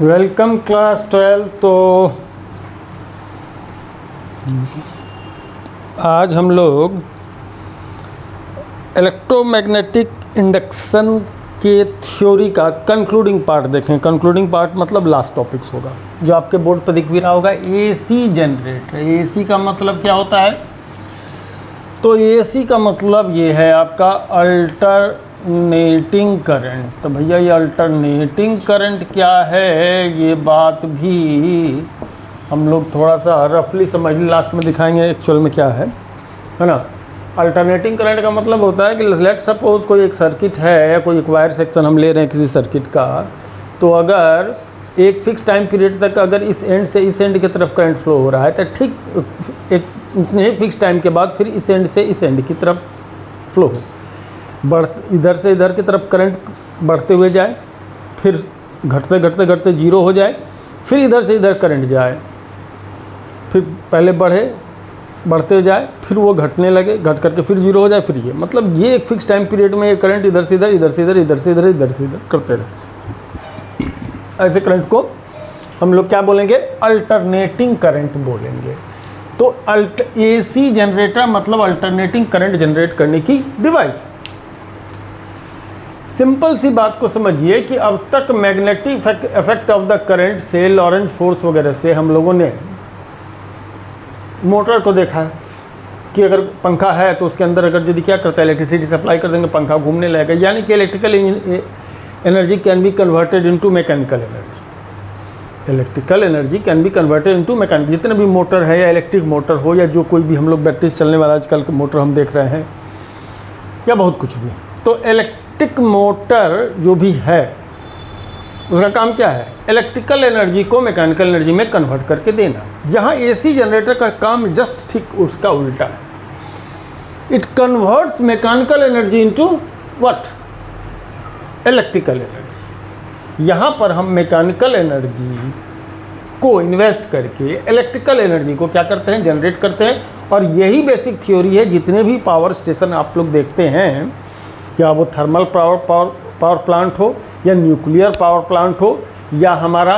Welcome class 12। तो आज हम लोग इलेक्ट्रोमैग्नेटिक इंडक्शन के थ्योरी का कंक्लूडिंग पार्ट देखें। कंक्लूडिंग पार्ट मतलब लास्ट टॉपिक्स होगा, जो आपके बोर्ड पर दिख भी रहा होगा। एसी जनरेटर, एसी का मतलब क्या होता है? तो एसी का मतलब ये है आपका अल्टरनेटिंग करंट। तो भैया ये अल्टरनेटिंग करंट क्या है, ये बात भी हम लोग थोड़ा सा रफली समझ लास्ट में दिखाएंगे एक्चुअल में क्या है ना। अल्टरनेटिंग करंट का मतलब होता है कि लेट सपोज कोई एक सर्किट है या कोई एक वायर सेक्शन हम ले रहे हैं किसी सर्किट का, तो अगर एक फिक्स टाइम पीरियड तक अगर इस एंड से इस एंड की तरफ करंट फ्लो हो रहा है, तो ठीक एक इतने ही फिक्स टाइम के बाद फिर इस एंड से इस एंड की तरफ फ्लो हो, इधर से इधर की तरफ करंट बढ़ते हुए जाए, फिर घटते घटते घटते जीरो हो जाए, फिर इधर से इधर करंट जाए, फिर पहले बढ़ते जाए, फिर वो घटने लगे, घट करके फिर जीरो हो जाए, फिर ये मतलब ये एक फिक्स टाइम पीरियड में ये करंट इधर से इधर, इधर से इधर, इधर से इधर, इधर से इधर करते रहे। ऐसे करंट को हम लोग क्या बोलेंगे? अल्टरनेटिंग करंट बोलेंगे। तो एसी जनरेटर मतलब अल्टरनेटिंग करंट जनरेट करने की डिवाइस। सिंपल सी बात को समझिए कि अब तक magnetic effect of the current से, लॉरेंज फोर्स वगैरह से हम लोगों ने मोटर को देखा है कि अगर पंखा है तो उसके अंदर अगर यदि क्या करता है, इलेक्ट्रिसिटी सप्लाई कर देंगे, पंखा घूमने लगेगा। यानी कि electrical energy can be converted into mechanical energy. Electrical energy can be converted into mechanical. जितने भी मोटर है या इलेक्ट्रिक मोटर हो या जो कोई भी हम लोग बैटरी से चलने वाला आजकल के मोटर हम देख रहे हैं या बहुत कुछ भी, तो इलेक्ट्रिक मोटर जो भी है उसका काम क्या है? इलेक्ट्रिकल एनर्जी को मैकेनिकल एनर्जी में कन्वर्ट करके देना। यहाँ एसी जनरेटर का काम जस्ट ठीक उसका उल्टा है। It converts mechanical energy into what? Electrical energy. यहाँ पर हम मैकेनिकल एनर्जी को इन्वेस्ट करके इलेक्ट्रिकल एनर्जी को क्या करते हैं? जनरेट करते हैं। और यही बेसिक थ्योरी है। जितने भी पावर स्टेशन आप लोग देखते हैं, या वो थर्मल पावर प्लांट हो या न्यूक्लियर पावर प्लांट हो या हमारा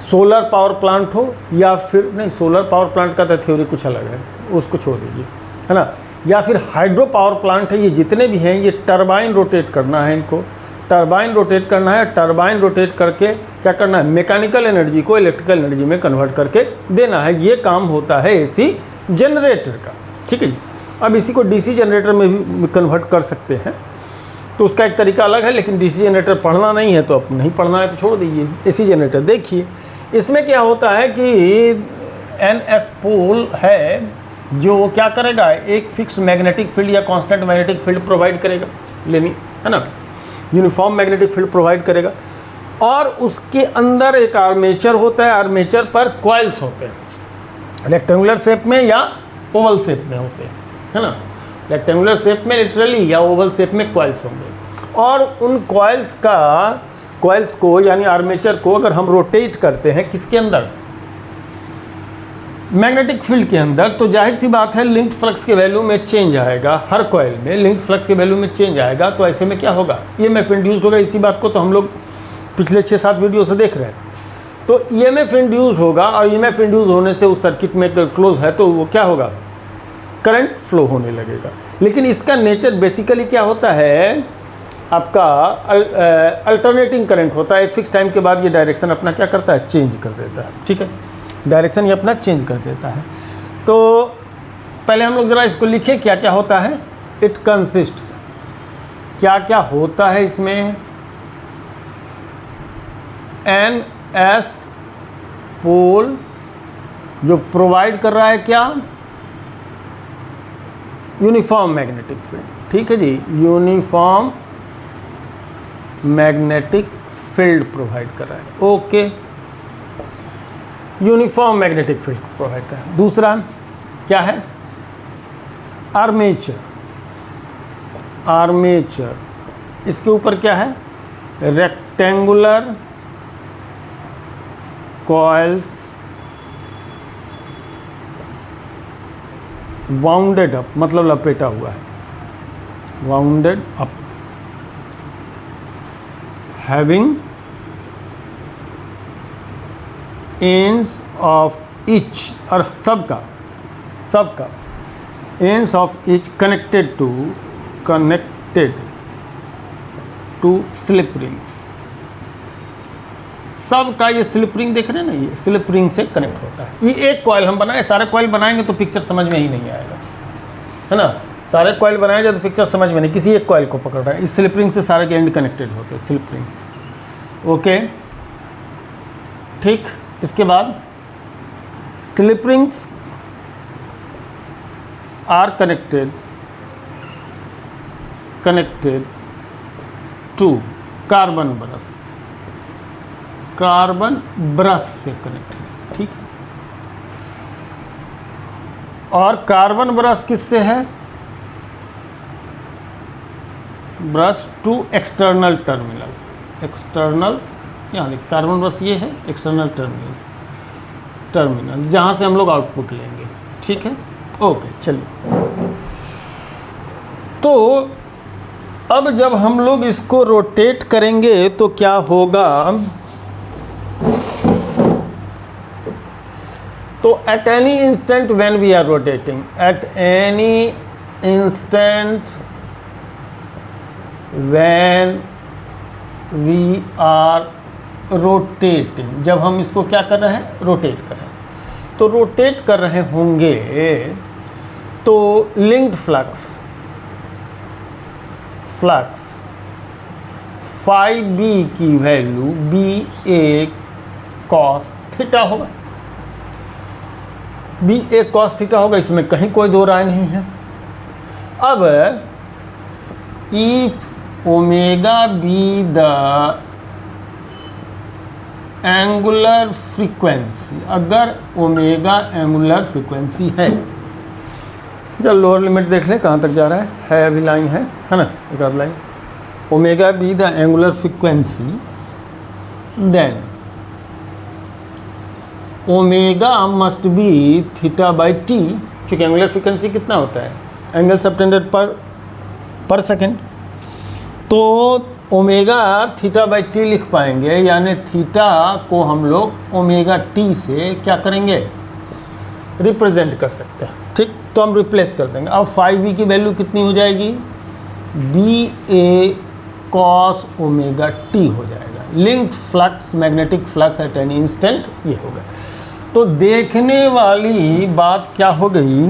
सोलर पावर प्लांट हो, या फिर नहीं, सोलर पावर प्लांट का तो थ्योरी कुछ अलग है, उसको छोड़ दीजिए, है ना। या फिर हाइड्रो पावर प्लांट है, ये जितने भी हैं ये टरबाइन रोटेट करना है, इनको टरबाइन रोटेट करना है। टरबाइन रोटेट करके क्या करना है? मैकेनिकल एनर्जी को इलेक्ट्रिकल एनर्जी में कन्वर्ट करके देना है। ये काम होता है एसी जनरेटर का, ठीक है जी। अब इसी को डीसी जनरेटर में भी कन्वर्ट कर सकते हैं, तो उसका एक तरीका अलग है। लेकिन डीसी जनरेटर पढ़ना नहीं है तो अब नहीं पढ़ना है तो छोड़ दीजिए। एसी जनरेटर देखिए, इसमें क्या होता है कि एनएस पोल है जो क्या करेगा? एक फिक्स मैग्नेटिक फील्ड या कांस्टेंट मैग्नेटिक फील्ड प्रोवाइड करेगा, लेनी है ना, यूनिफॉर्म मैग्नेटिक फील्ड प्रोवाइड करेगा। और उसके अंदर एक आर्मेचर होता है, आर्मेचर पर कॉइल्स होते हैं, रेक्टेंगुलर शेप में या ओवल शेप में होते हैं, है ना। रेक्टेंगुलर शेप में लिटरली या ओवल शेप में कॉइल्स होंगे। और उन कॉइल्स को यानी आर्मेचर को अगर हम रोटेट करते हैं किसके अंदर? मैग्नेटिक फील्ड के अंदर, तो जाहिर सी बात है लिंक्ड फ्लक्स के वैल्यू में चेंज आएगा। हर कॉइल में लिंक्ड फ्लक्स के वैल्यू में चेंज आएगा। तो ऐसे में क्या होगा? ईएमएफ इंड्यूस्ड होगा। इसी बात को तो हम लोग पिछले 6-7 वीडियो से देख रहे हैं। तो ईएमएफ इंड्यूस्ड होगा, और ईएमएफ इंड्यूस होने से उस सर्किट में क्लोज है तो वो क्या होगा? करंट फ्लो होने लगेगा। लेकिन इसका नेचर बेसिकली क्या होता है? आपका अल्टरनेटिंग करंट होता है। एक फिक्स टाइम के बाद ये डायरेक्शन अपना क्या करता है? चेंज कर देता है, ठीक है। डायरेक्शन ये अपना चेंज कर देता है। तो पहले हम लोग ज़रा इसको लिखें, क्या क्या होता है। इट कंसिस्ट्स, क्या क्या होता है इसमें? एन एस पोल जो प्रोवाइड कर रहा है क्या? यूनिफॉर्म मैग्नेटिक फील्ड, ठीक है जी। यूनिफॉर्म मैग्नेटिक फील्ड प्रोवाइड कर रहा है, okay. Uniform magnetic field provide कर रहा है। दूसरा क्या है? आर्मेचर। आर्मेचर, इसके ऊपर क्या है? रेक्टेंगुलर कॉइल्स वाउंडेड अप, मतलब लपेटा हुआ है, wounded up, having ends of each, और सबका ends of each connected to slip rings. सब का ये स्लिप रिंग देख रहे हैं ना, ये स्लिप रिंग से कनेक्ट होता है। ये एक कॉइल हम बनाए, सारे कॉइल बनाएंगे तो पिक्चर समझ में ही नहीं आएगा, है ना। सारे कॉइल बनाए जाए तो पिक्चर समझ में नहीं, किसी एक कॉइल को पकड़ रहा है। इस स्लिप रिंग से सारे के एंड कनेक्टेड होते हैं, स्लिप रिंग्स। ओके, ठीक। इसके बाद slip rings are connected to carbon brush से कनेक्ट है, ठीक है। और कार्बन ब्रश किससे है? Brush to external terminals. External, यहाँ देखिए कार्बन ब्रश ये है, एक्सटर्नल टर्मिनल्स जहाँ से हम लोग आउटपुट लेंगे, ठीक है। ओके, चलिए। तो अब जब हम लोग इसको रोटेट करेंगे तो क्या होगा? तो at any instant when we are rotating, at any instant when we are rotating, जब हम इसको क्या कर रहे हैं? रोटेट कर रहे हैं। तो रोटेट कर रहे होंगे तो लिंक्ड फ्लक्स फाई बी की वैल्यू बी ए कॉस थीटा होगा। बी ए कॉस थीटा होगा, इसमें कहीं कोई दो राय नहीं है। अब if omega be the angular frequency, अगर ओमेगा एंगुलर फ्रीक्वेंसी है, जब लोअर लिमिट देख ले कहाँ तक जा रहा है अभी लाइन है ना, एक आध line. Omega be the angular frequency, then omega must be theta by t. चूँकि एंगुलर फ्रीक्वेंसी कितना होता है? एंगल सबटेंडेड पर सेकेंड। तो ओमेगा थीटा बाई टी लिख पाएंगे, यानी थीटा को हम लोग ओमेगा टी से क्या करेंगे? रिप्रेजेंट कर सकते हैं, ठीक। तो हम रिप्लेस कर देंगे। अब फाई बी की वैल्यू कितनी हो जाएगी? बी ए कॉस ओमेगा टी हो जाएगा। Linked flux, magnetic flux at any instant, ये होगा। तो देखने वाली बात क्या हो गई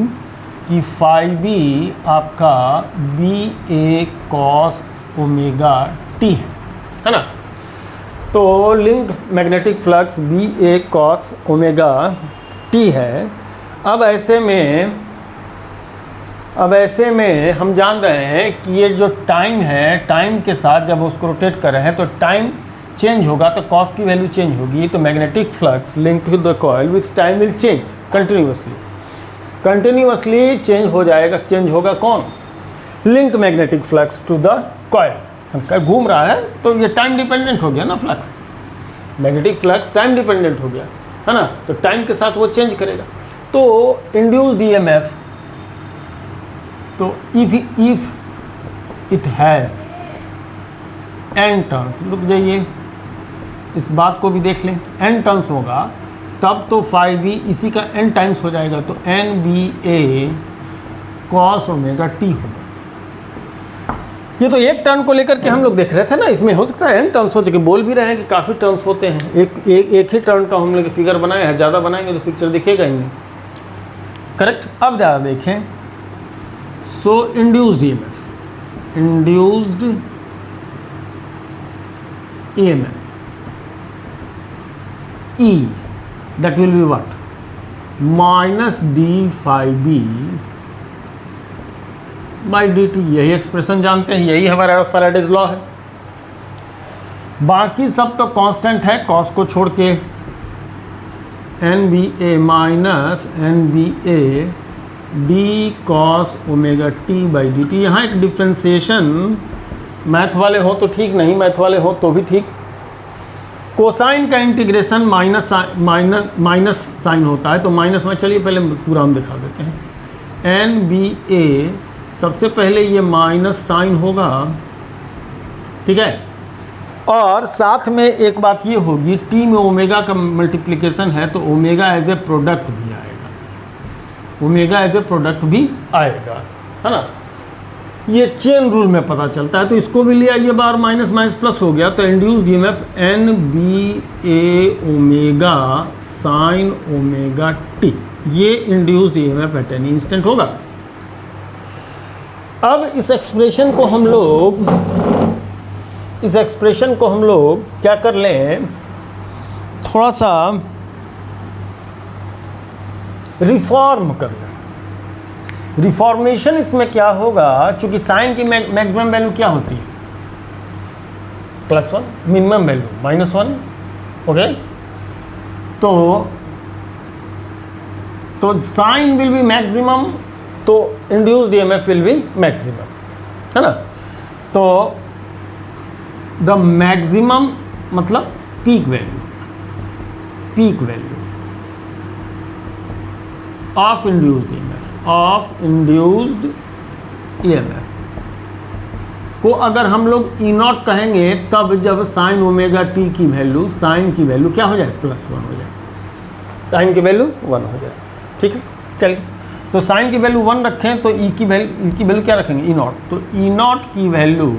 कि फाई बी आपका बी ए कॉस ओमेगा टी है ना। तो लिंक्ड मैग्नेटिक फ्लक्स बी ए कॉस ओमेगा टी है। अब ऐसे में हम जान रहे हैं कि ये जो टाइम है, टाइम के साथ जब उसको रोटेट कर रहे हैं तो टाइम चेंज होगा, तो कॉस की वैल्यू चेंज होगी। तो magnetic flux link to the coil with time will change continuously change हो जाएगा। चेंज होगा कौन? Linked magnetic flux to the coil. घूम रहा है तो ये टाइम डिपेंडेंट हो गया ना, flux magnetic flux time dependent हो गया, है ना। तो टाइम के साथ वो चेंज करेगा। तो इंड्यूस्ड ईएमएफ, तो if it has n turns, रुक जाइए इस बात को भी देख लें, n टर्न्स होगा तब तो फाई बी इसी का n टाइम्स हो जाएगा, तो एन बी ए कॉस ओमेगा टी होगा। ये तो एक टर्न को लेकर के हम लोग देख रहे थे ना, इसमें हो सकता है n टर्न्स हो, चुके बोल भी रहे हैं कि काफ़ी टर्न्स होते हैं। एक ही टर्न का हम लोग फिगर बनाया है, ज़्यादा बनाएंगे तो पिक्चर दिखेगा ही नहीं, करेक्ट। अब ज़्यादा देखें, so induced EMF E, that will be what? minus d phi b by dt। यही एक्सप्रेशन जानते हैं, यही हमारा फैराडेज लॉ है। बाकी सब तो कांस्टेंट है, कॉस को छोड़ के N B A minus N B A d cos omega t by d t. यहाँ एक डिफ्रेंसिएशन, मैथ वाले हो तो ठीक, नहीं मैथ वाले हो तो भी ठीक। कोसाइन का इंटीग्रेशन माइनस साइन होता है, तो माइनस में, चलिए पहले पूरा हम दिखा देते हैं। एन बी ए सबसे पहले ये माइनस साइन होगा, ठीक है। और साथ में एक बात ये होगी, टी में ओमेगा का मल्टीप्लिकेशन है तो ओमेगा एज ए प्रोडक्ट भी आएगा, ओमेगा एज ए प्रोडक्ट भी आएगा, है ना। ये चेन रूल में पता चलता है। तो इसको भी ले आइए बाहर, माइनस माइनस प्लस हो गया, तो induced EMF N B A omega sine omega T, ये induced EMF at any instant होगा। अब इस एक्सप्रेशन को हम लोग क्या कर लें, थोड़ा सा रिफॉर्म कर लें। रिफॉर्मेशन इसमें क्या होगा, चूंकि साइन की मैक्सिमम वैल्यू क्या होती है, +1, मिनिमम वैल्यू -1, ओके। तो साइन विल बी मैक्सिमम, तो induced EMF will be maximum, है ना। तो द मैक्सिमम मतलब peak value of induced EMF को अगर हम लोग E0 कहेंगे, तब जब साइन ओमेगा टी की वैल्यू, साइन की वैल्यू क्या हो जाए, +1 हो जाए, साइन की वैल्यू 1 हो जाए, ठीक है। चलिए, तो साइन की वैल्यू 1 रखें तो ई की वैल्यू क्या रखेंगे, E0। तो E0 की value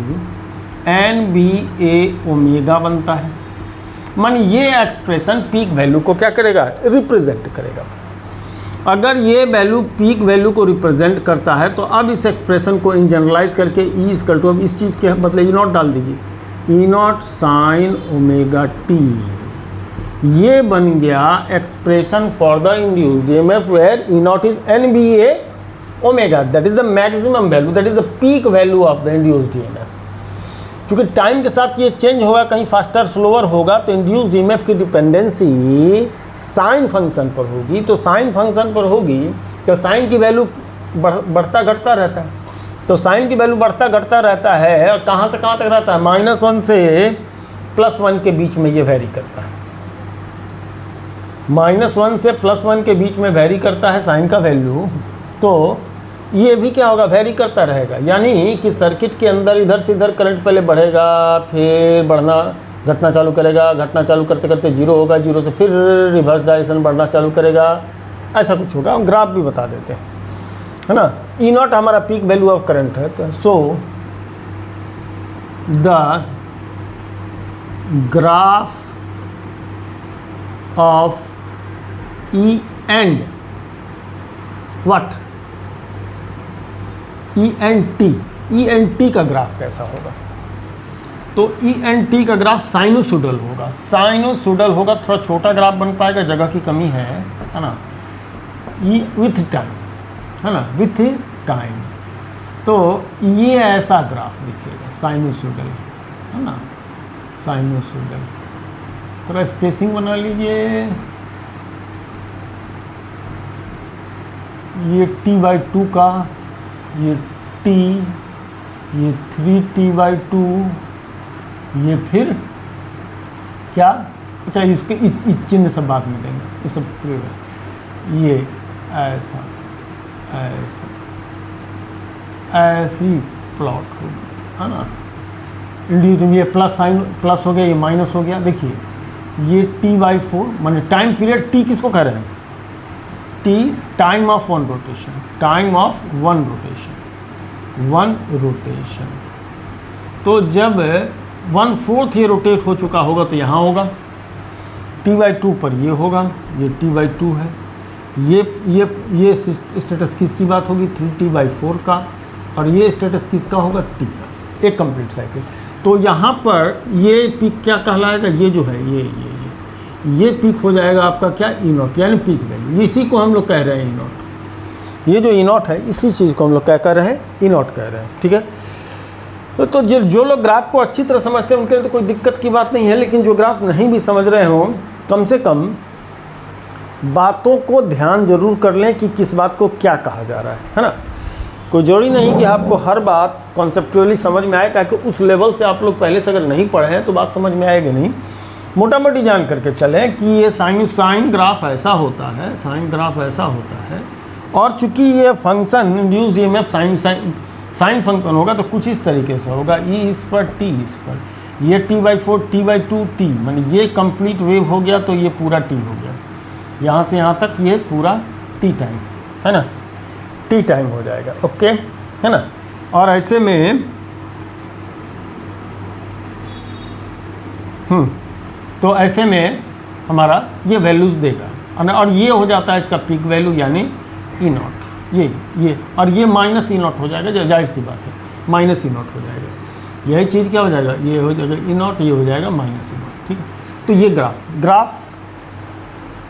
N B A omega बनता है। मान ये एक्सप्रेशन पीक वैल्यू को क्या करेगा, रिप्रेजेंट करेगा। अगर ये वैल्यू पीक वैल्यू को रिप्रेजेंट करता है, तो अब इस एक्सप्रेशन को इन जनरलाइज करके ई इक्वल टू, अब इस चीज़ के बदले E0 डाल दीजिए, E0 साइन ओमेगा टी, ये बन गया expression for the induced EMF where E0 is N B A omega, that is the maximum value, that is the peak value of the induced EMF. क्योंकि time के साथ ये change होगा, कहीं faster slower होगा, तो इंड्यूस्ड ईएमएफ की dependency sine function पर होगी। तो साइन फंक्शन पर होगी तो साइन की वैल्यू बढ़ता घटता रहता है, तो साइन की वैल्यू बढ़ता घटता रहता है, और कहाँ से कहाँ तक रहता है, -1 से +1 के बीच में ये वेरी करता है, -1 से +1 के बीच में वेरी करता है साइन का वैल्यू। तो ये भी क्या होगा, वेरी करता रहेगा, यानी कि सर्किट के अंदर इधर से इधर करंट पहले बढ़ेगा, फिर घटना चालू करेगा, घटना चालू करते करते 0 होगा, 0 से फिर रिवर्स डायरेक्शन बढ़ना चालू करेगा, ऐसा कुछ होगा। हम ग्राफ भी बता देते हैं, है ना। E0 हमारा पीक वैल्यू ऑफ करंट है, तो so the graph of E and what, E and T का ग्राफ कैसा होगा, तो E एंड टी का ग्राफ साइनोसोडल होगा, थोड़ा छोटा ग्राफ बन पाएगा, जगह की कमी है ना। E विथ टाइम, है ना, विथ टाइम, तो ये ऐसा ग्राफ दिखेगा साइनोसोडल, है ना, साइनोसोडल। थोड़ा स्पेसिंग बना लीजिए, ये T/2 का, ये T, ये 3T/2, ये फिर क्या, अच्छा इसके इस चिन्ह सब बाद में देंगे, ये सब ये ऐसा ऐसी प्लॉट होगी, है ना। इंड्यूस ये प्लस साइन प्लस हो गया, ये माइनस हो गया। देखिए ये T/4 माने टाइम पीरियड, T किसको कह रहे हैं, T time of one rotation, तो जब 1/4 ये रोटेट हो चुका होगा तो यहाँ होगा, T/2 पर ये होगा, ये T/2 है, ये स्टेटस किसकी बात होगी, 3T/4 का, और ये स्टेटस किसका होगा, T का, एक कंप्लीट साइकिल। तो यहाँ पर ये पीक क्या कहलाएगा, ये जो है ये पीक हो जाएगा आपका क्या, E0, यानी पीक वैल्यू, इसी को हम लोग कह रहे हैं E0। ये जो E0 है, इसी चीज़ को हम लोग क्या कह रहे हैं, E0 कह रहे हैं, ठीक है। तो जो लोग ग्राफ को अच्छी तरह समझते हैं उनके लिए तो कोई दिक्कत की बात नहीं है, लेकिन जो ग्राफ नहीं भी समझ रहे हों, कम से कम बातों को ध्यान जरूर कर लें कि किस बात को क्या कहा जा रहा है ना। कोई जरूरी नहीं कि आपको हर बात कॉन्सेप्चुअली समझ में आए, ताकि उस लेवल से आप लोग पहले से अगर नहीं पढ़े हैं तो बात समझ में आएगी नहीं। मोटा मोटी जान करके चलें कि ये साइन ग्राफ ऐसा होता है, और चूंकि ये function induced EMF sine function होगा तो कुछ इस तरीके से होगा, E इस पर T इस पर, ये t/4 t/2 t, माने ये कंप्लीट वेव हो गया तो ये पूरा t हो गया, यहाँ से यहाँ तक ये पूरा t टाइम, है ना, t टाइम हो जाएगा, ओके, है ना। और ऐसे में तो ऐसे में हमारा ये वैल्यूज़ देगा, और ये हो जाता है इसका पीक वैल्यू यानी E0, ये और ये माइनस E0 हो जाएगा, जाहिर सी बात है माइनस E0 हो जाएगा। यही चीज़ क्या हो जाएगा, ये हो जाएगा E0, ये हो जाएगा माइनस E0, ठीक है। तो ये ग्राफ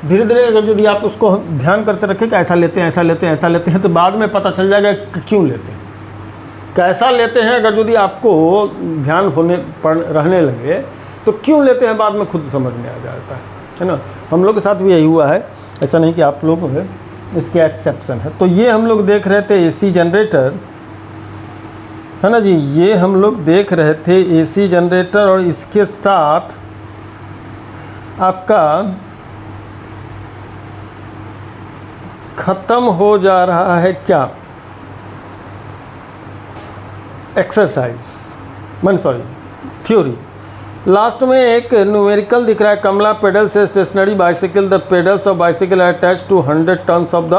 धीरे धीरे अगर यदि आप उसको ध्यान करते रखें कि ऐसा लेते हैं ऐसा लेते हैं ऐसा लेते हैं, तो बाद में पता चल जाएगा कि क्यों लेते हैं, कैसा लेते हैं। अगर यदि आपको ध्यान रहने लगे तो क्यों लेते हैं बाद में खुद समझ में आ जाता है ना। हम लोग के साथ भी यही हुआ है, ऐसा नहीं कि आप लोग हैं, इसके एक्सेप्शन है। तो ये हम लोग देख रहे थे एसी जनरेटर, है ना जी, ये हम लोग देख रहे थे एसी जनरेटर, और इसके साथ आपका ख़त्म हो जा रहा है क्या, एक्सरसाइज, थ्योरी। लास्ट में एक न्यूमेरिकल दिख रहा है, कमला पेडल से stationary bicycle, the pedals of bicycle are attached to 100 turns of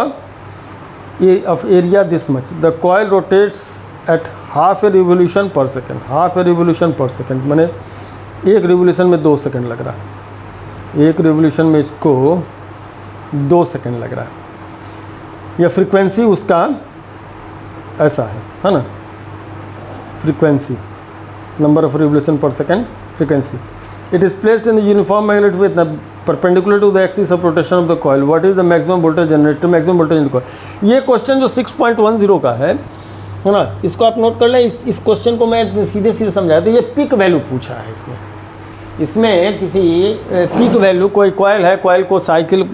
area this much, the coil rotates at half a revolution per second, half a revolution per second माने एक revolution में 2 second लग रहा है, एक revolution में इसको 2 second लग रहा है। यह फ्रीक्वेंसी उसका ऐसा है ना, frequency number of revolution per second frequency. It is placed in the uniform magnet with the perpendicular to the axis of rotation of the coil. What is the maximum voltage generated, maximum voltage in the coil? ये question जो 6.10 का है ना, इसको आप note कर लें। इस क्वेश्चन को मैं सीधे समझाया, तो ये पिक वैल्यू पूछा है इसमें किसी पिक वैल्यू, कोई कॉयल है, कॉयल को साइकिल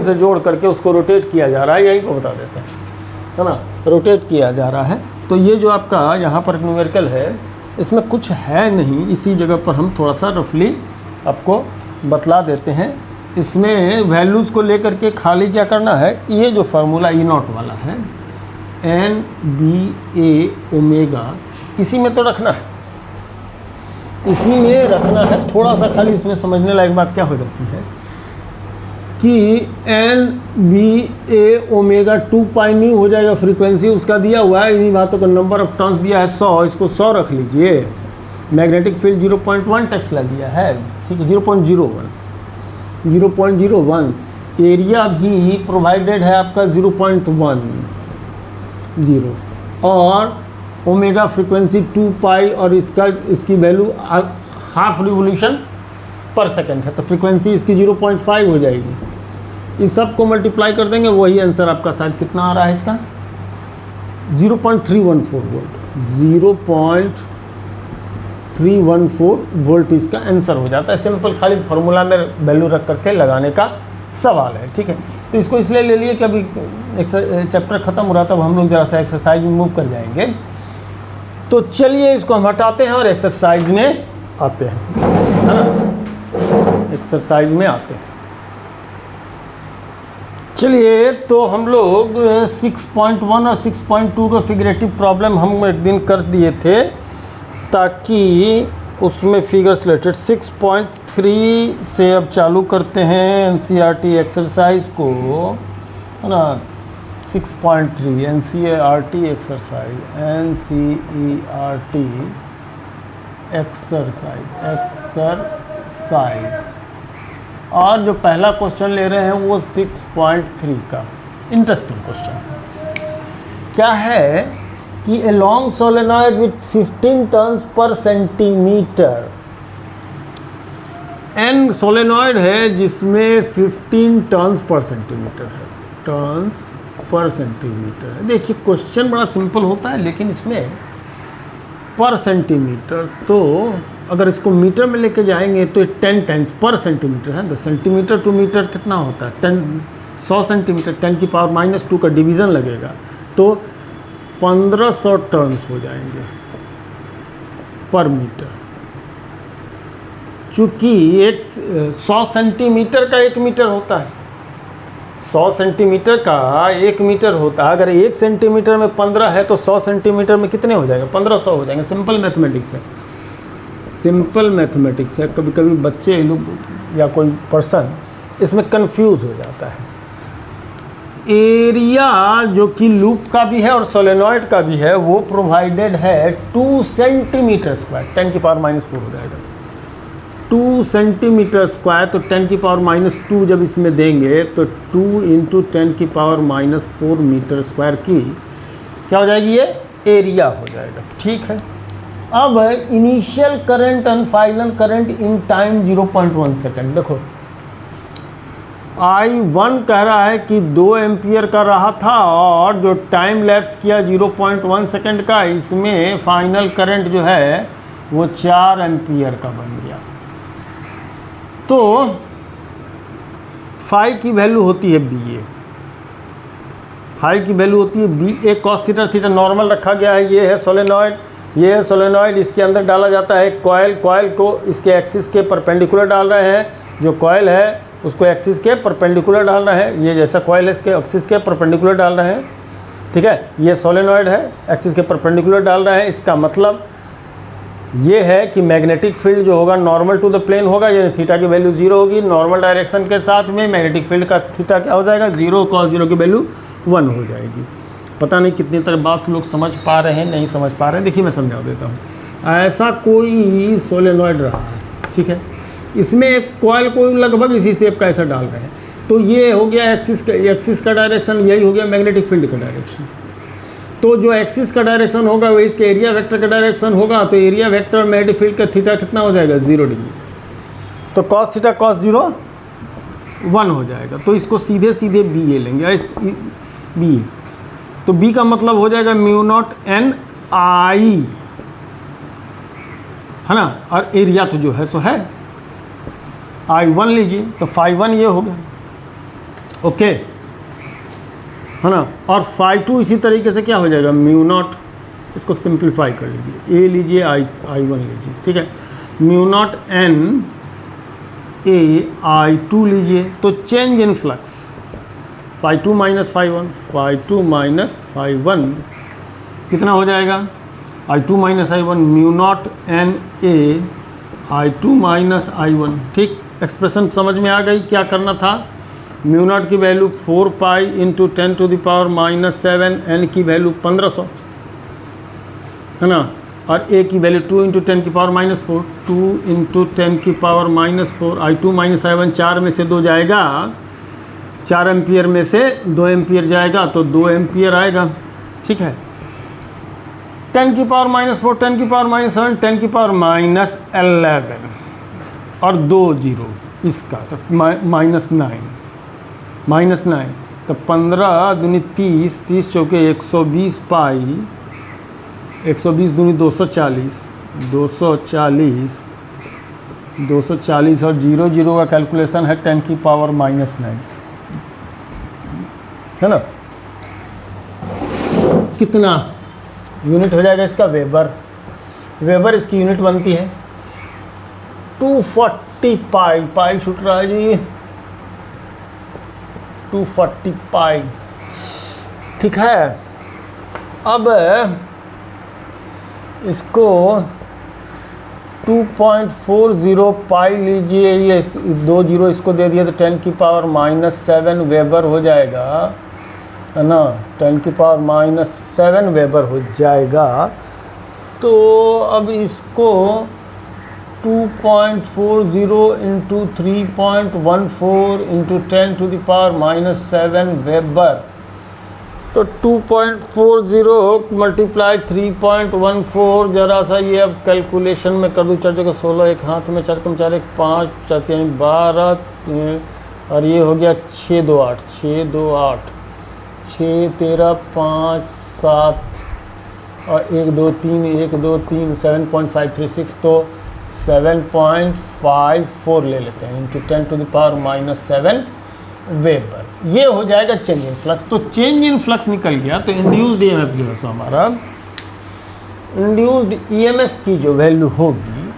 से जोड़ करके उसको रोटेट किया जा रहा है, यही को बता देते हैं, है ना, रोटेट किया जा रहा है। तो ये जो आपका यहाँ पर न्यूमेरिकल है, इसमें कुछ है नहीं, इसी जगह पर हम थोड़ा सा रफली आपको बतला देते हैं। इसमें वैल्यूज़ को लेकर के खाली क्या करना है, ये जो फार्मूला E0 वाला है NBA ओमेगा, इसी में तो रखना है, इसी में रखना है। थोड़ा सा खाली इसमें समझने लायक बात क्या हो जाती है कि NBA ओमेगा 2 पाई न्यू हो जाएगा, फ्रीक्वेंसी उसका दिया हुआ है, इन्हीं बातों का नंबर ऑफ टर्न्स दिया है 100, इसको 100 रख लीजिए। मैग्नेटिक फील्ड 0.1 टेस्ला दिया है, ठीक है, 0.01। एरिया भी प्रोवाइडेड है आपका 0.10, और ओमेगा फ्रीक्वेंसी 2 पाई, और इसकी value half revolution per second है, तो फ्रीक्वेंसी इसकी 0.5 हो जाएगी। इस सब को मल्टीप्लाई कर देंगे, वही आंसर आपका शायद कितना आ रहा है इसका, 0.314 वोल्ट, 0.314 वोल्ट इसका आंसर हो जाता है। सिंपल खाली फार्मूला में वैल्यू रख करके लगाने का सवाल है, ठीक है। तो इसको इसलिए ले लिए कि अभी चैप्टर ख़त्म हो रहा था, अब हम लोग जरा सा एक्सरसाइज में मूव कर जाएंगे। तो चलिए इसको हम हटाते हैं और एक्सरसाइज में आते हैं, है ना, एक्सरसाइज में आते हैं। चलिए, तो हम लोग 6.1 और 6.2 का फिगरेटिव प्रॉब्लम हम एक दिन कर दिए थे, ताकि उसमें फिगर्स रिलेटेड। 6.3 से अब चालू करते हैं NCERT एक्सरसाइज को, है ना। 6.3 NCERT एक्सरसाइज, NCERT एक्सरसाइज, और जो पहला क्वेश्चन ले रहे हैं वो 6.3 का इंटरेस्टिंग क्वेश्चन क्या है कि a long solenoid with 15 turns per centimetre, an solenoid है जिसमें 15 टर्न्स पर सेंटीमीटर है, टर्न्स पर सेंटीमीटर है। देखिए क्वेश्चन बड़ा सिंपल होता है, लेकिन इसमें पर सेंटीमीटर, तो अगर इसको मीटर में लेके जाएंगे तो 10 टाइम्स पर सेंटीमीटर है। 10 सेंटीमीटर टू मीटर कितना होता है, 100 सेंटीमीटर, 10⁻⁻² का डिवीज़न लगेगा, तो 1500 टर्न्स हो जाएंगे पर मीटर। चूँकि 100 सेंटीमीटर का 1 मीटर होता है, 100 सेंटीमीटर का 1 मीटर होता है। अगर 1 सेंटीमीटर में 15 है तो 100 सेंटीमीटर में कितने हो जाएगा, 1500 हो जाएंगे। सिंपल मैथमेटिक्स है। सिंपल मैथमेटिक्स है, कभी कभी बच्चे लोग या कोई पर्सन इसमें कंफ्यूज हो जाता है। एरिया जो कि लूप का भी है और सोलेनॉइड का भी है वो प्रोवाइडेड है 2 सेंटीमीटर स्क्वायर, 10 की पावर -4 हो जाएगा 2 सेंटीमीटर स्क्वायर। तो 10 की पावर -2 जब इसमें देंगे तो 2 × 10 की पावर -4 मीटर स्क्वायर की क्या हो जाएगी, ये एरिया हो जाएगा। ठीक है, अब initial current and final current in time 0.1 second. देखो I1 कह रहा है कि 2 एम्पियर का रहा था और जो टाइम लैप्स किया 0.1 सेकेंड का, इसमें फाइनल करंट जो है वो 4 एम्पियर का बन गया। तो फाई की वैल्यू होती है BA, फाई की वैल्यू होती है BA cos theta, theta normal रखा गया है। ये है सोलेनॉइड, ये है सोलेनॉइड, इसके अंदर डाला जाता है कॉयल, कॉयल को इसके एक्सिस के परपेंडिकुलर डाल रहे हैं, जो कॉयल है उसको एक्सिस के परपेंडिकुलर डाल रहे हैं, ये जैसा कॉयल है इसके एक्सिस के परपेंडिकुलर डाल रहे हैं। ठीक है, ये सोलेनॉइड है, एक्सिस के परपेंडिकुलर डाल रहे हैं। इसका मतलब ये है कि मैग्नेटिक फील्ड जो होगा नॉर्मल टू द प्लेन होगा, यानी थीटा की वैल्यू 0 होगी। नॉर्मल डायरेक्शन के साथ में मैग्नेटिक फील्ड का थीटा क्या हो जाएगा, 0, cos 0 की वैल्यू 1 हो जाएगी। पता नहीं कितनी तरह बात लोग समझ पा रहे हैं, नहीं समझ पा रहे हैं। देखिए मैं समझा देता हूँ। ऐसा कोई सोलेनॉइड रहा है, ठीक है, इसमें एक कॉयल को लगभग इसी शेप का ऐसा डाल रहे हैं, तो ये हो गया एक्सिस का डायरेक्शन, यही हो गया मैग्नेटिक फील्ड का डायरेक्शन। तो जो एक्सिस का डायरेक्शन होगा वही इसके एरिया वेक्टर का डायरेक्शन होगा, तो एरिया वेक्टर और मैग्नेटिक फील्ड का थीटा कितना हो जाएगा, 0 डिग्री। तो cos थीटा cos 0 1 हो जाएगा। तो इसको सीधे सीधे BA लेंगे, BA। तो B का मतलब हो जाएगा μ0 NI, है ना, और एरिया तो जो है सो है I1 लीजिए, तो φ1 ये हो गया, ओके, है ना। और φ2 इसी तरीके से क्या हो जाएगा, μ0, इसको सिंप्लीफाई कर लीजिए, A लीजिए, I1 लीजिए, ठीक है, μ0 N A I2 लीजिए। तो चेंज इन फ्लक्स φ2 - φ1, φ2 - φ1 कितना हो जाएगा, I2 - I1 μ0 N A I2 - I1। ठीक, एक्सप्रेशन समझ में आ गई। क्या करना था, μ0 की value 4 pi × 10 to the power -7, n की वैल्यू 1500, है ना, और a की वैल्यू 2 × 10 की पावर -4, 2 × 10 की पावर -4, I2 - I1 4 में से 2 जाएगा, 4 एम्पियर में से 2 एम्पियर जाएगा, तो 2 एम्पियर आएगा। ठीक है, 10 की पावर -4, 10 की पावर -7, 10 की पावर -11 और 2 0 इसका, तो -9, तो 15 दूनी 30, 30 चौके 120 पाई, 120 दूनी 240, 240 और 0 0 का कैलकुलेशन है 10 की पावर -9, है ना। कितना यूनिट हो जाएगा इसका, वेबर, वेबर इसकी यूनिट बनती है 240 पाई, पाई छूट रहा है जी, 240 पाई। ठीक है, अब इसको 2.40 पाई लीजिए, ये 2 0 इसको दे दिया तो 10 की पावर -7 वेबर हो जाएगा, है ना, 10 की पावर -7 वेबर हो जाएगा। तो अब इसको 2.40 × 3.14 × 10 to the power -7 वेबर, तो 2.40 मल्टीप्लाई 3.14, जरा सा ये अब कैलकुलेशन में कर दूँ, 4 जगह 16, एक हाथ में 4 कम 4 1 5, 4 3 12, और ये हो गया 6 2 8, 6 2 8, 6 13 5 7 और 1 2 3 1 2 3 7.536, तो 7.54 ले लेते हैं × 10 to the power -7 वेबर। ये हो जाएगा चेंज इन फ्लक्स। तो चेंज इन फ्लक्स निकल गया, तो इंड्यूस्ड ईएमएफ जो है सो हमारा, इंड्यूस्ड ईएमएफ की जो वैल्यू होगी,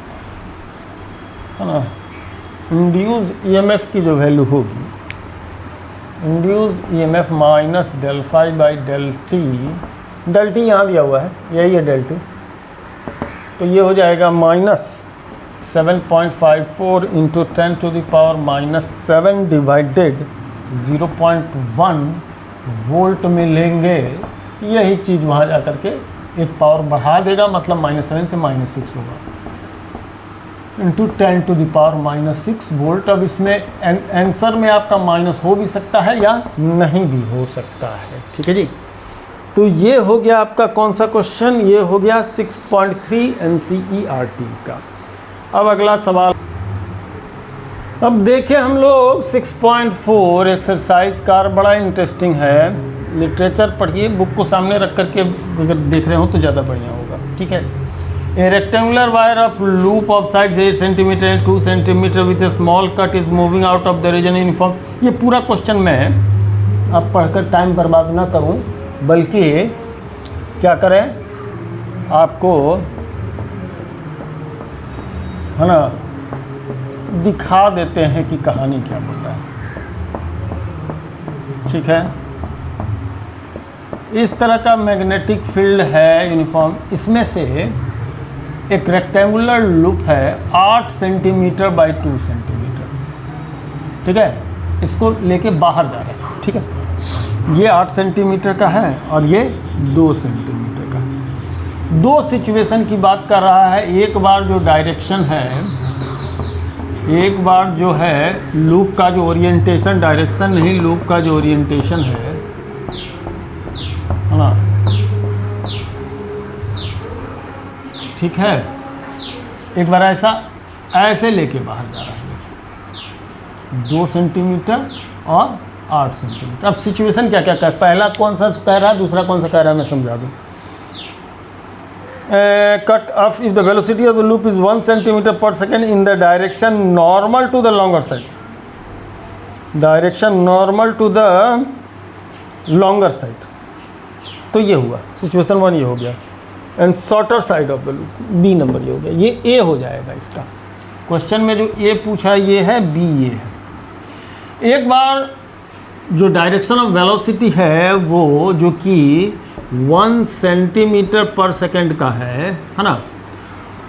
है ना, इंड्यूस्ड ईएमएफ की जो वैल्यू होगी, induced EMF minus del phi by del t, del t यहाँ दिया हुआ है, यही है del t, तो ये हो जाएगा 7.54 into 10 to the power -7 divided 0.1 volt में लेंगे। यही चीज़ वहाँ जा कर के एक पावर बढ़ा देगा, मतलब -7 से -6 होगा into 10 to the power -6 volt. अब इसमें आंसर में आपका माइनस हो भी सकता है या नहीं भी हो सकता है, ठीक है जी। तो ये हो गया आपका कौन सा क्वेश्चन, ये हो गया 6.3 NCERT का। अब अगला सवाल, अब देखें हम लोग 6.4 एक्सरसाइज का, बड़ा इंटरेस्टिंग है। लिटरेचर पढ़िए, बुक को सामने रख करके अगर देख रहे हो तो ज़्यादा बढ़िया होगा, ठीक है। A rectangular wire of loop of sides 8 centimetre and 2 centimetre with a small cut is moving out of the region uniform. ये पूरा क्वेश्चन मैं अब पढ़कर टाइम बर्बाद ना करूं, बल्कि क्या करें, आपको है ना दिखा देते हैं कि कहानी क्या बोल रहा है, ठीक है। इस तरह का मैग्नेटिक फील्ड है यूनिफॉर्म, इसमें से एक रेक्टेंगुलर लूप है 8 सेंटीमीटर बाई 2 सेंटीमीटर, ठीक है। इसको लेके बाहर जा रहा है, ठीक है। ये 8 सेंटीमीटर का है और ये 2 सेंटीमीटर का है। दो सिचुएशन की बात कर रहा है। एक बार जो डायरेक्शन है, एक बार जो है लूप का जो ओरिएंटेशन, डायरेक्शन नहीं, लूप का जो ओरिएंटेशन है ना, ठीक है। एक बार ऐसे लेके बाहर जा रहा है 2 सेंटीमीटर और 8 सेंटीमीटर। अब सिचुएशन क्या क्या कर, पहला कौन सा कह रहा है, दूसरा कौन सा कह रहा है, मैं समझा दूँ। Cut off if the velocity of the loop is 1 centimetre per second in the direction normal to the longer side, direction normal to the longer side. तो ये हुआ सिचुएशन 1, ये हो गया। And shorter side of the loop, B number ये हो गया, ये ए हो जाएगा। इसका क्वेश्चन में जो ए पूछा ये है, बी ये है। एक बार जो डायरेक्शन ऑफ वेलोसिटी है वो जो कि 1 सेंटीमीटर पर सेकेंड का है ना,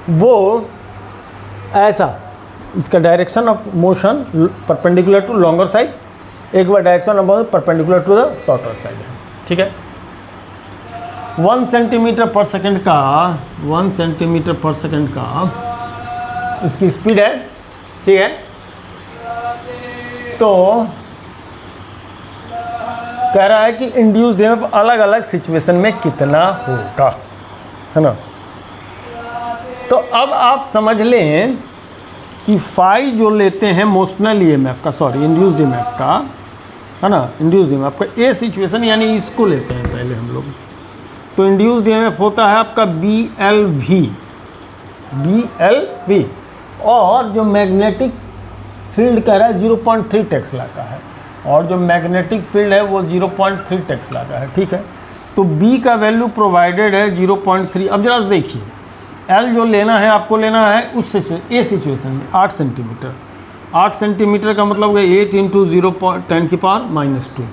वो ऐसा, इसका direction of motion perpendicular to longer side, एक बार direction of motion perpendicular to the shorter side है, ठीक है। 1 सेंटीमीटर पर सेकेंड का, 1 सेंटीमीटर पर सेकेंड का इसकी स्पीड है, ठीक है। तो कह रहा है कि इंड्यूस्ड ईएमएफ अलग अलग सिचुएशन में कितना होगा, है ना। तो अब आप समझ लें कि फाई जो लेते हैं मोशनल ईएमएफ का, सॉरी इंड्यूस्ड ईएमएफ का, है ना, इंड्यूस्ड ईएमएफ का ए सिचुएशन यानी इसको लेते हैं पहले हम लोग। तो इंड्यूस्ड ईएमएफ होता है आपका BLV, और जो मैग्नेटिक फील्ड कह रहा है 0.3 टेस्ला का है, और जो मैग्नेटिक फील्ड है वो 0.3 टेस्ला का है, ठीक है। तो B का वैल्यू प्रोवाइडेड है 0.3। अब जरा देखिए L जो लेना है, आपको लेना है उस ए सिचुएशन में 8 सेंटीमीटर। 8 सेंटीमीटर का मतलब है 8 इंटू 0.10⁻²।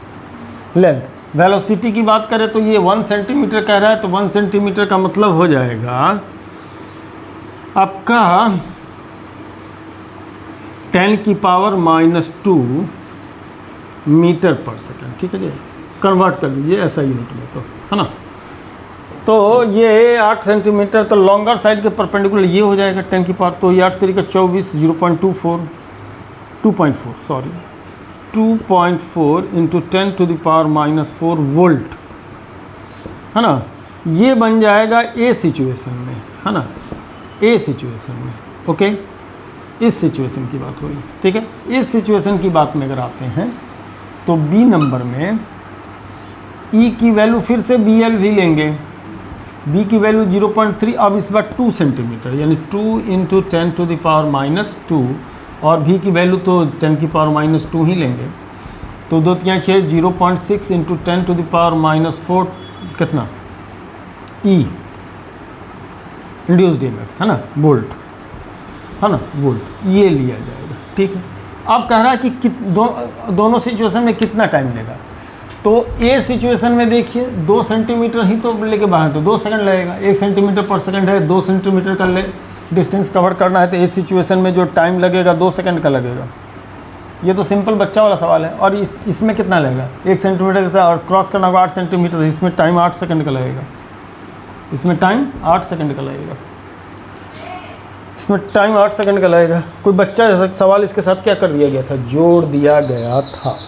लेंथ, वेलोसिटी की बात करें तो ये 1 सेंटीमीटर कह रहा है, तो 1 सेंटीमीटर का मतलब हो जाएगा आपका 10⁻² मीटर पर सेकेंड, ठीक है जी। कन्वर्ट कर दीजिए ऐसा यूनिट में, तो है ना। तो ये 8 सेंटीमीटर, तो लॉन्गर साइड के परपेंडिकुलर ये हो जाएगा 10 की पावर, तो ये 8 तरीका 24, 2.4 इंटू 10⁻⁴ वोल्ट, है ना। ये बन जाएगा ए सिचुएशन में, है ना, ए सिचुएशन में, ओके। इस सिचुएशन की बात हुई, ठीक है। इस सिचुएशन की बात में अगर आते हैं तो बी नंबर में ई की वैल्यू फिर से BLV लेंगे, बी की वैल्यू 0.3, अब इस बार 2 सेंटीमीटर यानी 2 इंटू 10⁻², और भी की वैल्यू तो 10⁻² ही लेंगे। तो 2 3 6, 0.6 इंटू 10⁻⁴ कितना ई इंड्यूस्ड ईएमएफ, है ना, वोल्ट, है ना, वोल्ट, ये लिया जाएगा, ठीक है। अब कह रहा है कि दोनों सिचुएशन में कितना टाइम लेगा। तो ए सिचुएशन में देखिए 2 सेंटीमीटर ही तो लेके बाहर, तो 2 सेकंड लगेगा। 1 सेंटीमीटर पर सेकंड है, 2 सेंटीमीटर का डिस्टेंस कवर करना है तो इस सिचुएशन में जो टाइम लगेगा 2 सेकंड का लगेगा। ये तो सिंपल बच्चा वाला सवाल है। और इसमें कितना लगेगा, 1 सेंटीमीटर से और क्रॉस करना होगा 8 सेंटीमीटर, इसमें टाइम 8 सेकंड का लगेगा। इसमें टाइम 8 सेकंड का लगेगा। इसमें टाइम 8 सेकंड का लगेगा। कोई बच्चा जैसा सवाल इसके साथ क्या कर दिया गया था, जोड़ दिया गया था।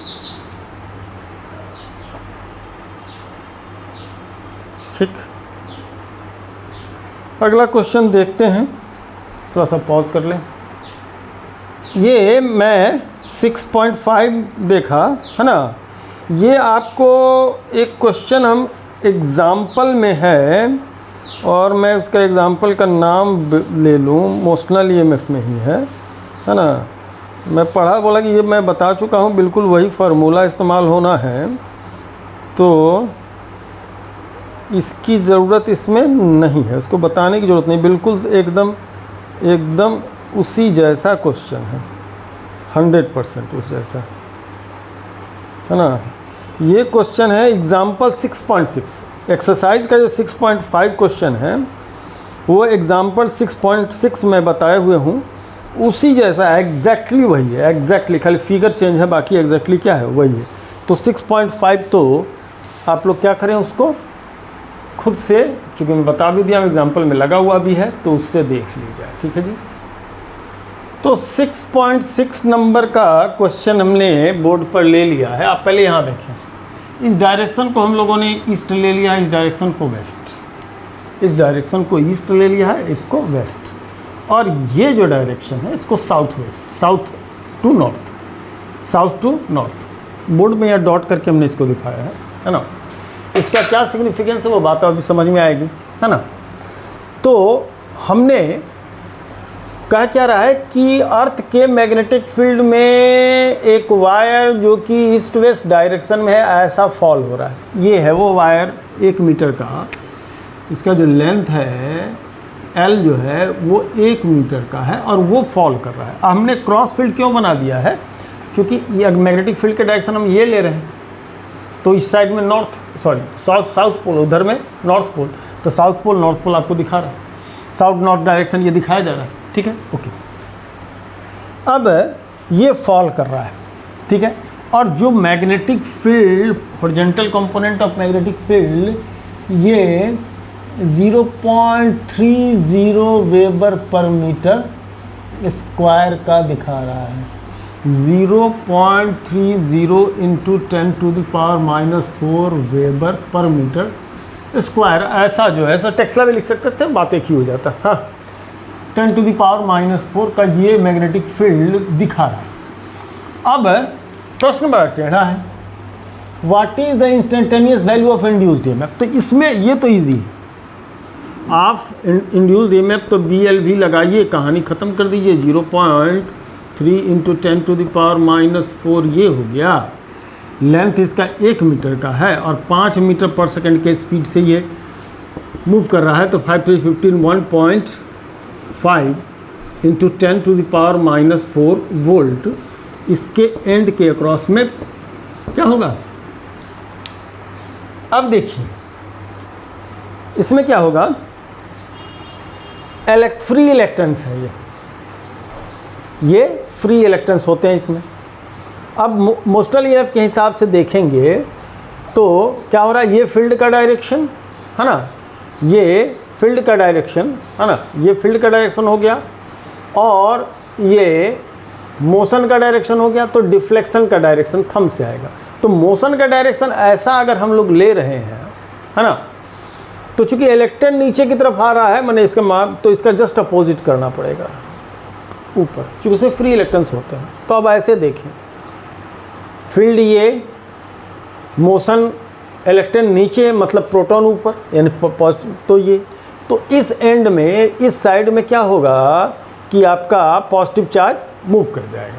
ठीक, अगला क्वेश्चन देखते हैं। थोड़ा सा पॉज कर लें। ये मैं 6.5 देखा है ना। ये आपको एक क्वेश्चन हम एग्ज़ाम्पल में है, और मैं उसका एग्ज़ाम्पल का नाम ले लूँ, मोशनल ईएमएफ में ही है ना। मैं पढ़ा बोला कि ये मैं बता चुका हूँ, बिल्कुल वही फार्मूला इस्तेमाल होना है, तो इसकी ज़रूरत इसमें नहीं है, उसको बताने की ज़रूरत नहीं। बिल्कुल एकदम उसी जैसा क्वेश्चन है, 100% उस जैसा है ना। ये क्वेश्चन है एग्जाम्पल 6.6। एक्सरसाइज का जो 6.5 क्वेश्चन है वो एग्जाम्पल 6.6 में बताए हुए हूँ, उसी जैसा एग्जैक्टली वही है। एग्जैक्टली खाली फिगर चेंज है, बाकी एग्जैक्टली क्या है वही है। तो 6.5 तो आप लोग क्या करें, उसको खुद से, चूँकि मैं बता भी दिया एग्जाम्पल में लगा हुआ भी है, तो उससे देख लीजिए। ठीक है जी। तो 6.6 नंबर का क्वेश्चन हमने बोर्ड पर ले लिया है। आप पहले यहाँ देखें, इस डायरेक्शन को हम लोगों ने ईस्ट ले लिया है, इस डायरेक्शन को वेस्ट, इस डायरेक्शन को ईस्ट ले लिया है, इसको वेस्ट, और ये जो डायरेक्शन है इसको south west, south to north, south to north. Board में यहाँ डॉट करके हमने इसको दिखाया है ना। इसका क्या सिग्निफिकेंस है वो बात अभी समझ में आएगी, है ना। तो हमने कह क्या रहा है कि अर्थ के मैग्नेटिक फील्ड में एक वायर जो कि ईस्ट वेस्ट डायरेक्शन में है, ऐसा फॉल हो रहा है। ये है वो वायर 1 मीटर का, इसका जो लेंथ है L जो है वो 1 मीटर का है, और वो फॉल कर रहा है। हमने क्रॉस फील्ड क्यों बना दिया है, क्योंकि मैग्नेटिक फील्ड के डायरेक्शन हम ये ले रहे हैं, तो इस साइड में साउथ पोल, उधर में नॉर्थ पोल, तो साउथ पोल नॉर्थ पोल आपको दिखा रहा है, साउथ नॉर्थ डायरेक्शन ये दिखाया जा रहा है। ठीक है, ओके। अब ये फॉल कर रहा है, ठीक है, और जो magnetic field, horizontal component of magnetic field, ये 0.30 वेबर पर मीटर स्क्वायर का दिखा रहा है। 0.30 इंटू 10⁻⁴ वेबर पर मीटर स्क्वायर, ऐसा जो है, टेक्सला भी लिख सकते थे, बात एक ही हो जाता। हाँ, 10⁻⁴ का ये मैग्नेटिक फील्ड दिखा रहा है। अब प्रश्न बड़ा टेढ़ा है, what is the instantaneous value of induced EMF. तो इसमें ये तो ईजी है, आप इंड्यूस्ड ईएमएफ तो BLV लगाइए, कहानी ख़त्म कर दीजिए। 0.3 इंटू 10⁻⁴ ये हो गया। लेंथ इसका 1 मीटर का है और 5 मीटर पर सेकंड के स्पीड से ये मूव कर रहा है, तो 5 3 15 1.5 इंटू 10⁻⁴ वोल्ट इसके एंड के अक्रॉस में क्या होगा। अब देखिए इसमें क्या होगा, फ्री इलेक्ट्रॉन्स है, ये फ्री इलेक्ट्रॉन्स होते हैं इसमें। अब मोशनल ईएमएफ के हिसाब से देखेंगे तो क्या हो रहा है, ये फील्ड का डायरेक्शन है ना, ये फील्ड का डायरेक्शन है ना, ये फील्ड का डायरेक्शन हो गया, और ये मोशन का डायरेक्शन हो गया, तो डिफ्लेक्शन का डायरेक्शन थंब से आएगा। तो मोशन का डायरेक्शन ऐसा अगर हम लोग ले रहे हैं, है ना, तो चूंकि इलेक्ट्रॉन नीचे की तरफ आ रहा है, मैंने इसका मान, तो इसका जस्ट अपोजिट करना पड़ेगा ऊपर, क्योंकि इसमें फ्री इलेक्ट्रॉन्स होते हैं। तो अब ऐसे देखें, फील्ड ये, मोशन इलेक्ट्रॉन नीचे मतलब प्रोटॉन ऊपर, यानी तो ये, तो इस एंड में, इस साइड में क्या होगा कि आपका पॉजिटिव चार्ज मूव कर जाएगा,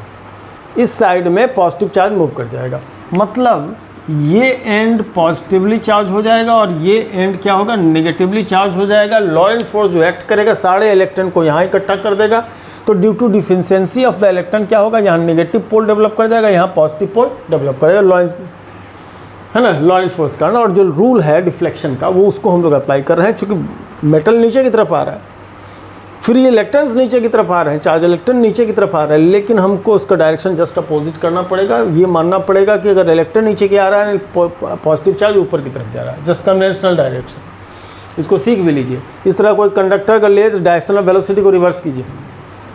इस साइड में पॉजिटिव चार्ज मूव कर जाएगा, मतलब ये एंड पॉजिटिवली चार्ज हो जाएगा और ये एंड क्या होगा, नेगेटिवली चार्ज हो जाएगा। लॉरेंट फोर्स जो एक्ट करेगा सारे इलेक्ट्रॉन को यहाँ इकट्ठा कर देगा, तो due to deficiency of the electron क्या होगा, यहाँ नेगेटिव पोल डेवलप कर जाएगा, यहाँ पॉजिटिव पोल डेवलप करेगा, लॉरेंट, है ना, लॉरेंट फोर्स का ना। और जो रूल है डिफ्लेक्शन का, वो उसको हम लोग अप्लाई कर रहे हैं, चूँकि मेटल नीचे की तरफ आ रहा है, फिर ये इलेक्ट्रॉन्स नीचे की तरफ आ रहे हैं, चार्ज इलेक्ट्रॉन नीचे की तरफ आ रहा है, लेकिन हमको उसका डायरेक्शन जस्ट अपोजिट करना पड़ेगा। ये मानना पड़ेगा कि अगर इलेक्ट्रॉन नीचे की आ रहा है, पॉजिटिव चार्ज ऊपर की तरफ जा रहा है, जस्ट कन्वेंशनल डायरेक्शन। इसको सीख भी लीजिए। इस तरह कोई कंडक्टर का ले तो डायरेक्शन ऑफ वेलोसिटी को रिवर्स कीजिए,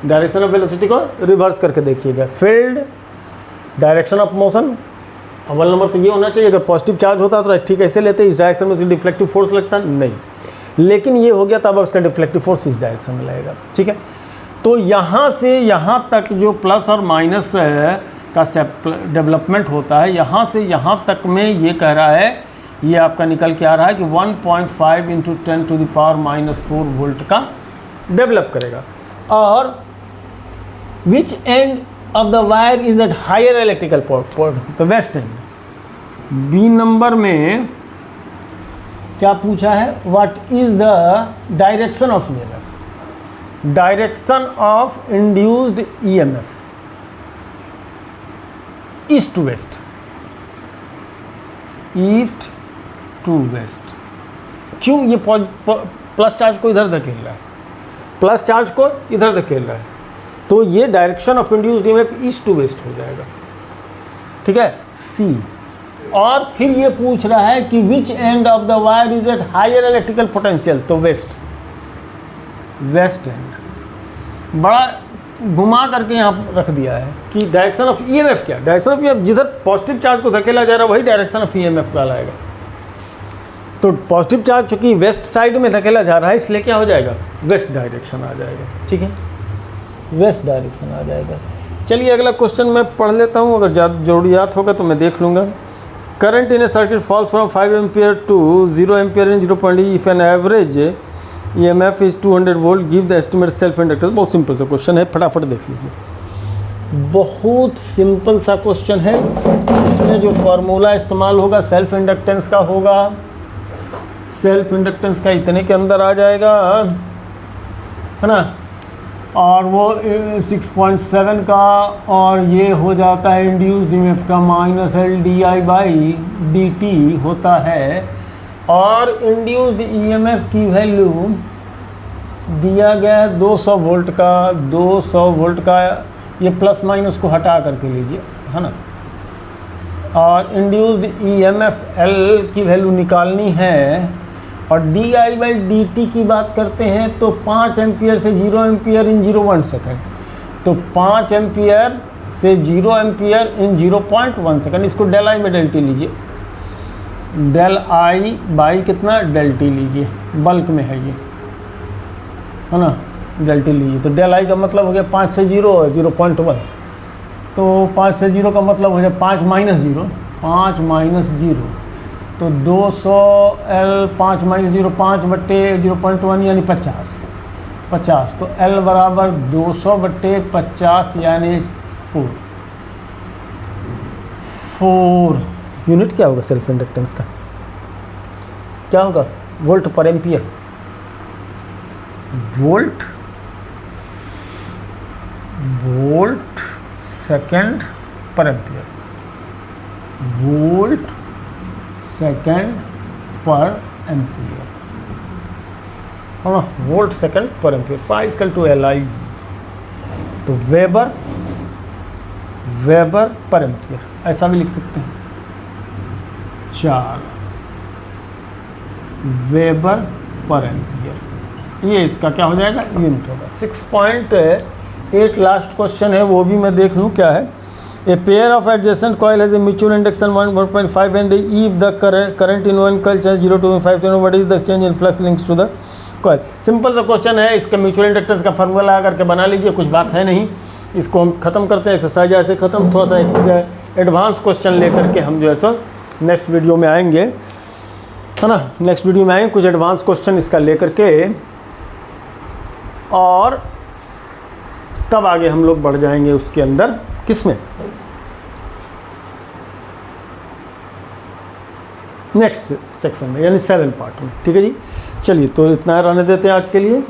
डायरेक्शन ऑफ वेलोसिटी को रिवर्स करके देखिएगा। फील्ड डायरेक्शन ऑफ मोशन, अव्वल नंबर तो ये होना चाहिए, अगर पॉजिटिव चार्ज होता तो ठीक ऐसे लेते, इस डायरेक्शन में उसकी डिफ्लेक्टिव फोर्स लगता नहीं, लेकिन ये हो गया तब उसका डिफ्लेक्टिव फोर्स इस डायरेक्शन में लगेगा। ठीक है, तो यहाँ से यहाँ तक जो प्लस और माइनस का डेवलपमेंट होता है, यहाँ से यहाँ तक में ये कह रहा है, ये आपका निकल के आ रहा है कि 1.5 × 10⁻⁴ वोल्ट का डेवलप करेगा। और which end of the wire is at higher electrical potential, तो वेस्ट एंड। बी नंबर में क्या पूछा है, what is the direction of EMF, direction of induced EMF east to west, east to west. क्यों, ये plus charge को इधर धकेल रहा है, प्लस चार्ज को इधर धकेल रहा है, तो ये direction of induced EMF east to west हो जाएगा। ठीक है, सी। और फिर ये पूछ रहा है कि which end of the wire is at higher electrical potential, तो वेस्ट, वेस्ट एंड। बड़ा घुमा करके यहाँ रख दिया है कि डायरेक्शन ऑफ ईएमएफ क्या, डायरेक्शन ऑफ ईएमएफ जिधर पॉजिटिव चार्ज को धकेला जा रहा है वही डायरेक्शन ऑफ ईएमएफ कहलाएगा। तो पॉजिटिव चार्ज चूँकि वेस्ट साइड में धकेला जा रहा है, इसलिए क्या हो जाएगा, वेस्ट डायरेक्शन आ जाएगा। ठीक है, वेस्ट डायरेक्शन आ जाएगा। चलिए अगला क्वेश्चन मैं पढ़ लेता हूँ, अगर ज़रूरियात होगा तो मैं देख लूँगा। Current in a circuit falls from 5 ampere to 0 ampere in 0.8 if an average EMF is 200 volt, give the estimate self inductance. बहुत सिंपल सा क्वेश्चन है, फटाफट देख लीजिए। बहुत सिंपल सा क्वेश्चन है। इसमें जो फार्मूला इस्तेमाल होगा सेल्फ इंडक्टेंस का होगा, सेल्फ इंडक्टेंस का इतने के अंदर आ जाएगा, है ना, और वो 6.7 का, और ये हो जाता है इंड्यूस्ड ईएमएफ का -LdI/dt होता है। और इंड्यूस्ड ईएमएफ की वैल्यू दिया गया है 200 वोल्ट का, 200 वोल्ट का, ये प्लस माइनस को हटा करके लीजिए, है ना। और इंड्यूस्ड ईएमएफ L की वैल्यू निकालनी है, और dI/dt की बात करते हैं तो 5 एम्पियर से 0 एम्पियर इन 0.1 सेकेंड, तो 5 एम्पियर से 0 एम्पियर इन 0.1 सेकेंड। इसको del I by del t लीजिए, डेल I बाई कितना, डेल टी लीजिए, बल्क में है ये, है ना, डेल टी लीजिए। तो डेल I का मतलब हो गया 5 से 0 है 0.1, तो 5 से 0 का मतलब हो जाए 5 माइनस 0, 5 माइनस 0, तो 200 L 5 माइनस 0, 5/0.1 यानी 50, तो L बराबर 200/50 यानी 4 यूनिट। क्या होगा सेल्फ इंडक्टेंस का, क्या होगा, वोल्ट पर एम्पियर, वोल्ट सेकंड पर एम्पियर, वोल्ट सेकंड पर एम्पियर, है ना, वोल्ट सेकंड पर एम्पियर। Φ=LI, तो वेबर पर एम्पियर, ऐसा भी लिख सकते हैं, 4 वेबर पर एम्पियर, ये इसका क्या हो जाएगा, यूनिट होगा। 6.8 लास्ट क्वेश्चन है, वो भी मैं देख लूँ क्या है। A pair of adjacent coil has a mutual induction 1.5 and if the current in one coil change 0 to 5, what is the change in flux links to the coil? Simple सा question है, इसका म्यूचुअल इंडक्टेंस का formula लगा करके बना लीजिए, कुछ बात है नहीं। इसको हम ख़त्म करते हैं, एक्सरसाइज ऐसे ख़त्म। थोड़ा सा एडवांस क्वेश्चन लेकर के हम जो है सो नेक्स्ट वीडियो में आएंगे, है ना, नेक्स्ट वीडियो में आएंगे कुछ एडवांस क्वेश्चन इसका लेकर के, और तब आगे हम लोग बढ़ जाएंगे उसके अंदर, किसमें, नेक्स्ट सेक्शन में, यानी 7 पार्ट में। ठीक है जी, चलिए तो इतना रहने देते हैं आज के लिए।